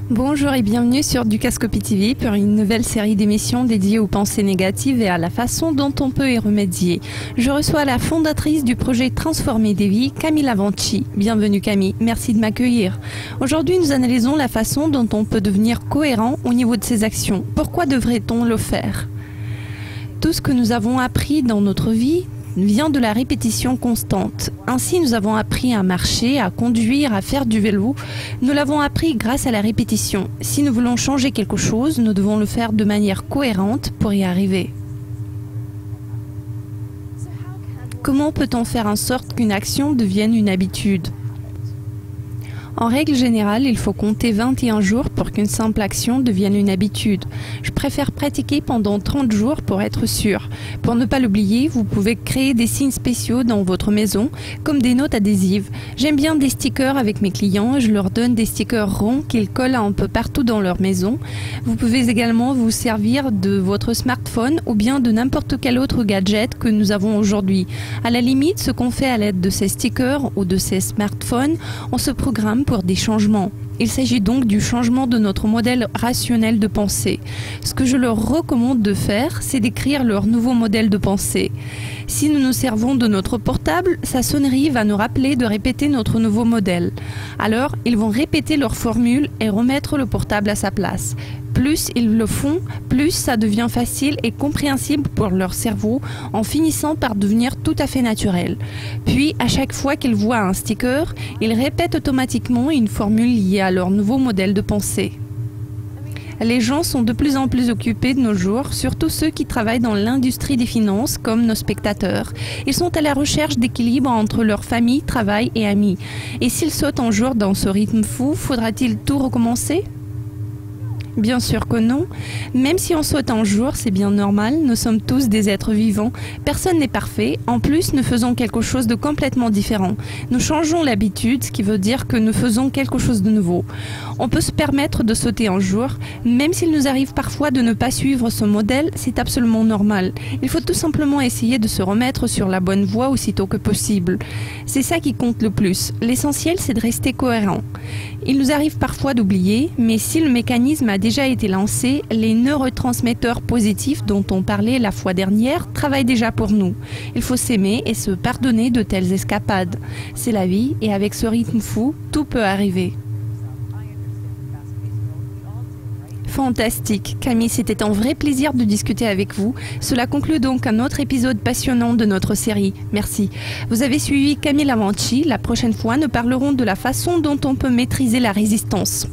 Bonjour et bienvenue sur Ducascopie TV pour une nouvelle série d'émissions dédiées aux pensées négatives et à la façon dont on peut y remédier. Je reçois la fondatrice du projet Transformer des vies, Camille Lavanci. Bienvenue Camille, merci de m'accueillir. Aujourd'hui, nous analysons la façon dont on peut devenir cohérent au niveau de ses actions. Pourquoi devrait-on le faire? Tout ce que nous avons appris dans notre vie vient de la répétition constante. Ainsi, nous avons appris à marcher, à conduire, à faire du vélo. Nous l'avons appris grâce à la répétition. Si nous voulons changer quelque chose, nous devons le faire de manière cohérente pour y arriver. Comment peut-on faire en sorte qu'une action devienne une habitude ? En règle générale, il faut compter 21 jours pour qu'une simple action devienne une habitude. Je préfère pratiquer pendant 30 jours pour être sûr. Pour ne pas l'oublier, vous pouvez créer des signes spéciaux dans votre maison, comme des notes adhésives. J'aime bien des stickers avec mes clients, je leur donne des stickers ronds qu'ils collent un peu partout dans leur maison. Vous pouvez également vous servir de votre smartphone ou bien de n'importe quel autre gadget que nous avons aujourd'hui. À la limite, ce qu'on fait à l'aide de ces stickers ou de ces smartphones, on se programme pour des changements. Il s'agit donc du changement de notre modèle rationnel de pensée. Ce que je leur recommande de faire, c'est d'écrire leur nouveau modèle de pensée. Si nous nous servons de notre portable, sa sonnerie va nous rappeler de répéter notre nouveau modèle. Alors, ils vont répéter leur formule et remettre le portable à sa place. Plus ils le font, plus ça devient facile et compréhensible pour leur cerveau, en finissant par devenir tout à fait naturel. Puis, à chaque fois qu'ils voient un sticker, ils répètent automatiquement une formule liée à leur nouveau modèle de pensée. Les gens sont de plus en plus occupés de nos jours, surtout ceux qui travaillent dans l'industrie des finances, comme nos spectateurs. Ils sont à la recherche d'équilibre entre leur famille, travail et amis. Et s'ils sautent un jour dans ce rythme fou, faudra-t-il tout recommencer ? Bien sûr que non. Même si on saute un jour, c'est bien normal, nous sommes tous des êtres vivants. Personne n'est parfait. En plus, nous faisons quelque chose de complètement différent. Nous changeons l'habitude, ce qui veut dire que nous faisons quelque chose de nouveau. On peut se permettre de sauter un jour, même s'il nous arrive parfois de ne pas suivre ce modèle, c'est absolument normal. Il faut tout simplement essayer de se remettre sur la bonne voie aussitôt que possible. C'est ça qui compte le plus. L'essentiel, c'est de rester cohérent. Il nous arrive parfois d'oublier, mais si le mécanisme a déjà été lancé, les neurotransmetteurs positifs dont on parlait la fois dernière travaillent déjà pour nous. Il faut s'aimer et se pardonner de telles escapades. C'est la vie et avec ce rythme fou, tout peut arriver. Fantastique. Camille, c'était un vrai plaisir de discuter avec vous. Cela conclut donc un autre épisode passionnant de notre série. Merci. Vous avez suivi Camille Lavanci. La prochaine fois, nous parlerons de la façon dont on peut maîtriser la résistance.